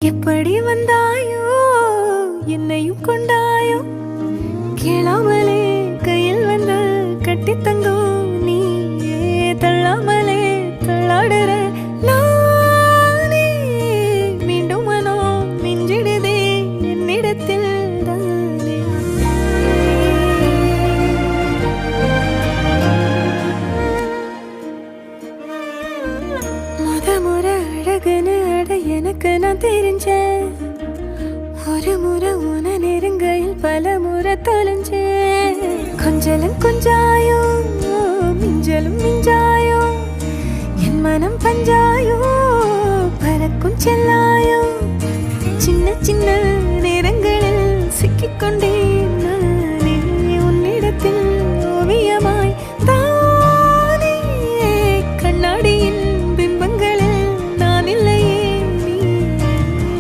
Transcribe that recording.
எப்படி வந்தாயோ என்னையும் கொண்டாயோ கேளாமலே கையில் வந்து கட்டி தங்கும் நீயே தள்ளாமலே தள்ளாடுற நானே மீண்டும் மனோ மிஞ்சிடுதே என்னிடத்தில் தானே முறை அழகுன்னு அட எனக்கு நான் தெரிஞ்சேன் ஒரு முறை உன நெருங்கையில் பல முறை தொலைஞ்சேன் கொஞ்சலும் கொஞ்சாயோ மிஞ்சலும் மிஞ்சாயோ என் மனம் பஞ்சாயோ பறக்கும் செல்லாயோ சின்ன சின்ன நேரங்களில் சிக்கிக்கொண்டே